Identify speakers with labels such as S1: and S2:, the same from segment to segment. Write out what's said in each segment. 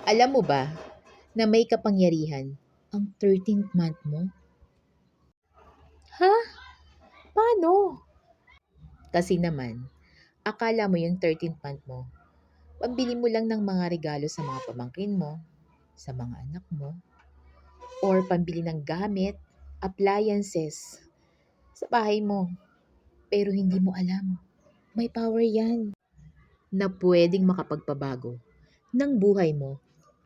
S1: Alam mo ba na may kapangyarihan ang 13th month mo? Ha? Paano? Kasi naman, akala mo yung 13th month mo, pambili mo lang ng mga regalo sa mga pamangkin mo, sa mga anak mo, or pambili ng gamit, appliances sa bahay mo. Pero hindi mo alam, may power yan na pwedeng makapagpabago ng buhay mo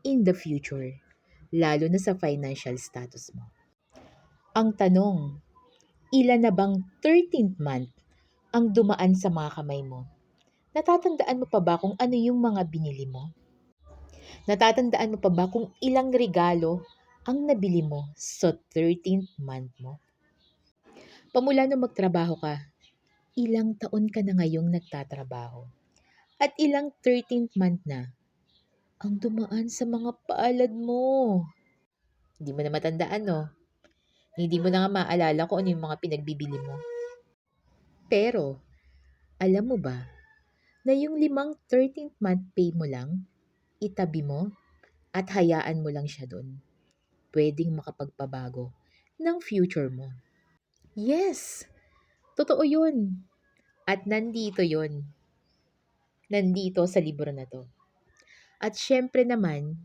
S1: in the future, lalo na sa financial status mo. Ang tanong, ilan na bang 13th month ang dumaan sa mga kamay mo? Natatandaan mo pa ba kung ano yung mga binili mo? Natatandaan mo pa ba kung ilang regalo ang nabili mo sa 13th month mo? Pamula nung magtrabaho ka, ilang taon ka na ngayong nagtatrabaho? At ilang 13th month na ang dumaan sa mga palad mo? Hindi mo na matandaan, no? Hindi mo na nga maalala kung ano yung mga pinagbibili mo. Pero, alam mo ba na yung 13th month pay mo lang, itabi mo at hayaan mo lang siya doon? Pwedeng makapagpabago ng future mo. Yes! Totoo yun. At nandito yun. Nandito sa libro na to. At syempre naman,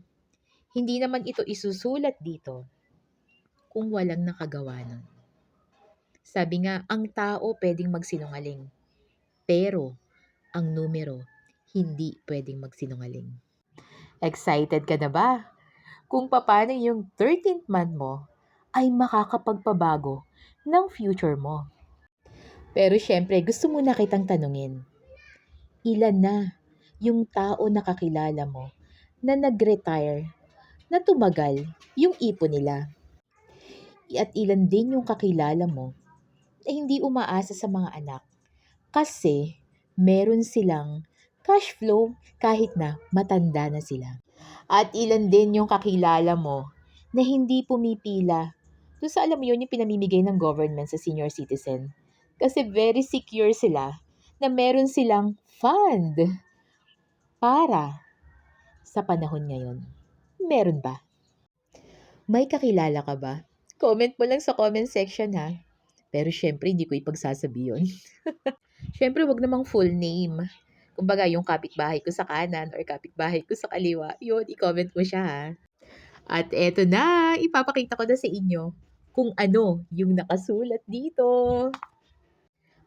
S1: hindi naman ito isusulat dito kung walang nakagawa nun. Sabi nga, ang tao pwedeng magsinungaling, pero ang numero hindi pwedeng magsinungaling. Excited ka na ba? Kung paano yung 13th month mo ay makakapagpabago ng future mo. Pero syempre, gusto mo na kitang tanungin, ilan na yung tao na kakilala mo na nag-retire na tumagal yung ipon nila? At ilan din yung kakilala mo na hindi umaasa sa mga anak kasi meron silang cash flow kahit na matanda na sila. At ilan din yung kakilala mo na hindi pumipila doon sa, alam mo yun, yung pinamimigay ng government sa senior citizen. Kasi very secure sila na meron silang fund para sa panahon ngayon. Meron ba? May kakilala ka ba? Comment mo lang sa comment section, ha. Pero syempre, hindi ko ipagsasabi yun. Syempre, wag namang full name. Kumbaga, yung kapitbahay ko sa kanan or kapitbahay ko sa kaliwa, yun, i-comment mo siya, ha. At eto na, ipapakita ko na sa inyo kung ano yung nakasulat dito.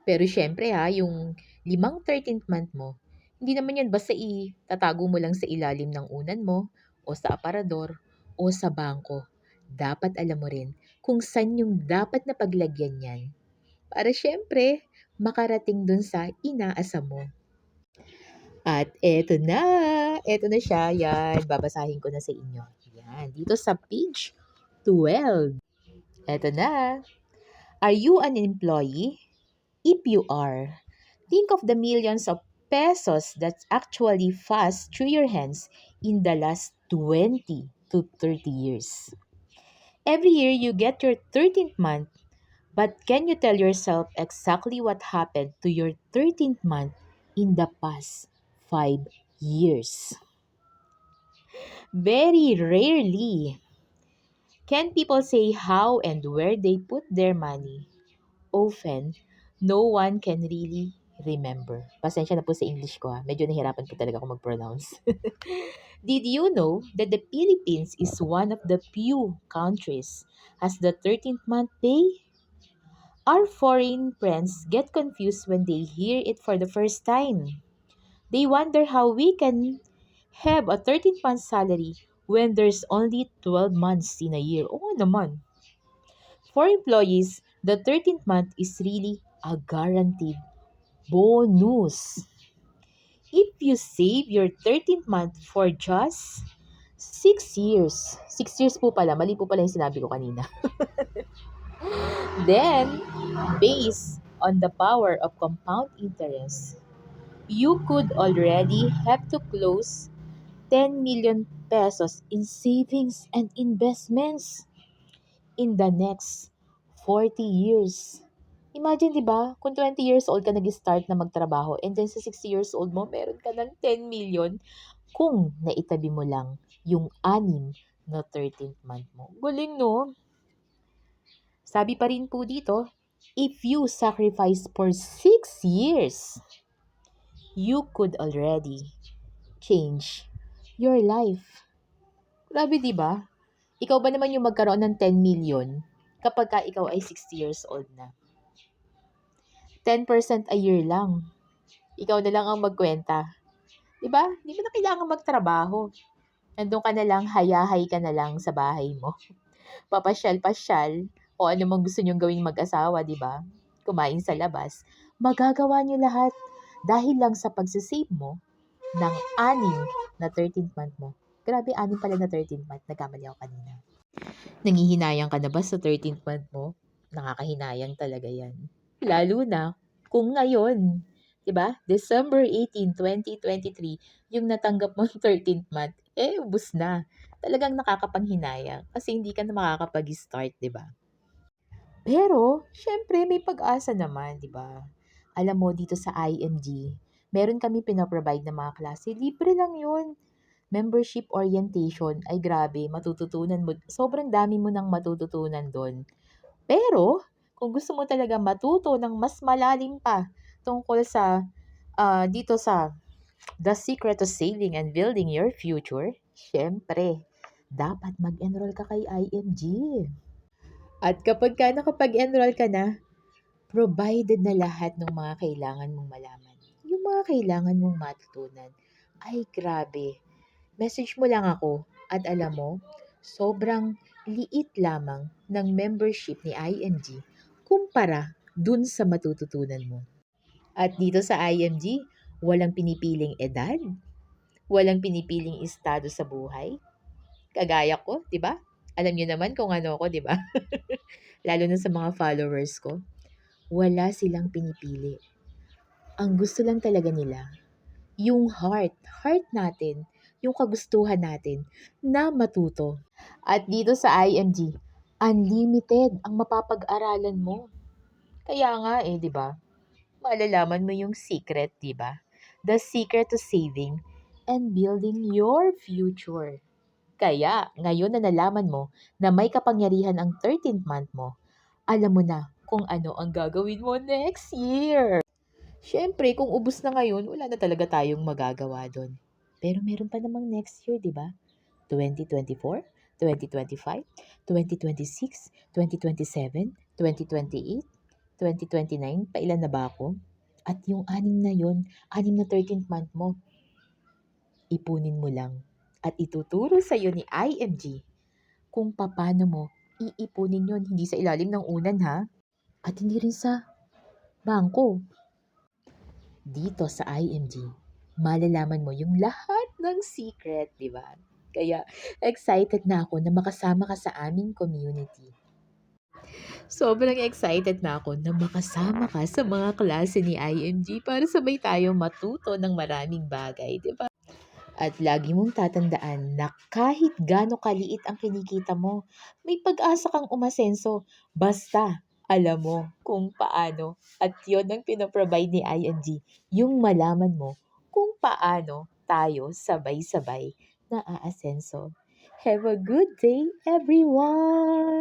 S1: Pero syempre, ha, yung 13th month mo, hindi naman yan basta itatago mo lang sa ilalim ng unan mo o sa aparador o sa bangko. Dapat alam mo rin kung saan yung dapat na paglagyan yan. Para syempre, makarating dun sa inaasam mo. At eto na siya, yan, babasahin ko na sa inyo. Yan, dito sa page 12. Eto na. Are you an employee? If you are, think of the millions of pesos that actually passed through your hands in the last 20 to 30 years. Every year you get your 13th month, but can you tell yourself exactly what happened to your 13th month in the past 5 years? Very rarely can people say how and where they put their money. Often, no one can really remember. Pasensya na po sa English ko, ha. Medyo nahirapan po talaga ako mag-pronounce. Did you know that the Philippines is one of the few countries has the 13th month pay? Our foreign friends get confused when they hear it for the first time. They wonder how we can have a 13th month salary when there's only 12 months in a year. Oo naman. For employees, the 13th month is really a guaranteed bonus. If you save your 13th month for just 6 years po pala, mali po pala yung sinabi ko kanina. Then, based on the power of compound interest, you could already have to close 10 million pesos in savings and investments in the next 40 years. Imagine, di ba, kung 20 years old ka nag-start na magtrabaho and then sa 60 years old mo, meron ka ng 10 million, kung naitabi mo lang yung 13th month mo. Galing, no? Sabi pa rin po dito, if you sacrifice for 6 years, you could already change your life. Grabe, di ba? Ikaw ba naman yung magkaroon ng 10 million kapag ka ikaw ay 60 years old na? 10% a year lang. Ikaw na lang ang magkwenta. Di ba? Di ba na kailangan magtrabaho? Nandun ka na lang, hayahay ka na lang sa bahay mo. Papasyal-pasyal, o ano mang gusto nyong gawing mag-asawa, di ba? Kumain sa labas. Magagawa nyo lahat dahil lang sa pagsisave mo ng 13th month mo. Grabe, 6 pala na 13th month. Nagkamali ako kanina. Nangihinayang ka na ba sa 13th month mo? Nakakahinayang talaga yan. Lalo na kung ngayon, 'di ba? December 18, 2023, yung natanggap mong 13th month, ubos na. Talagang nakakapanghinayang kasi hindi ka na makakapag-start, 'di ba? Pero, syempre, may pag-asa naman, 'di ba? Alam mo, dito sa IMG, meron kami pinaprovide na mga klase. Libre lang yun. Membership orientation, ay grabe, matututunan mo. Sobrang dami mo nang matututunan doon. Pero, kung gusto mo talaga matuto ng mas malalim pa tungkol sa dito sa The Secret to Saving and Building Your Future, syempre, dapat mag-enroll ka kay IMG. At kapag ka nakapag-enroll ka na, provided na lahat ng mga kailangan mong malaman. Yung mga kailangan mong matutunan, ay grabe. Message mo lang ako at alam mo, sobrang liit lamang ng membership ni IMG kumpara dun sa matututunan mo. At dito sa IMG, walang pinipiling edad, walang pinipiling estado sa buhay. Kagaya ko, 'di ba? Alam niyo naman kung ano ako, 'di ba? Lalo na sa mga followers ko, wala silang pinipili. Ang gusto lang talaga nila, yung heart natin, yung kagustuhan natin na matuto. At dito sa IMG, unlimited ang mapapag-aralan mo. Kaya nga 'di ba? Malalaman mo yung secret, 'di ba? The secret to saving and building your future. Kaya, ngayon na nalaman mo na may kapangyarihan ang 13th month mo, alam mo na kung ano ang gagawin mo next year. Siyempre, kung ubos na ngayon, wala na talaga tayong magagawa doon. Pero meron pa namang next year, di ba? 2024, 2025, 2026, 2027, 2028, 2029, pailan na ba ako? At yung 6 na yon, 6 na 13th month mo, ipunin mo lang at ituturo sa iyo ni IMG kung paano mo iipunin yon, hindi sa ilalim ng unan ha, at hindi rin sa bangko. Dito sa IMG, malalaman mo yung lahat ng secret, di ba? Kaya excited na ako na makasama ka sa aming community. Sobrang excited na ako na makasama ka sa mga klase ni IMG para sabay tayo matuto ng maraming bagay, di ba? At lagi mong tatandaan na kahit gaano kaliit ang kinikita mo, may pag-asa kang umasenso basta alam mo kung paano. At yon ang pinoprovide ni IMG, yung malaman mo kung paano tayo sabay-sabay na aasenso. Have a good day, everyone!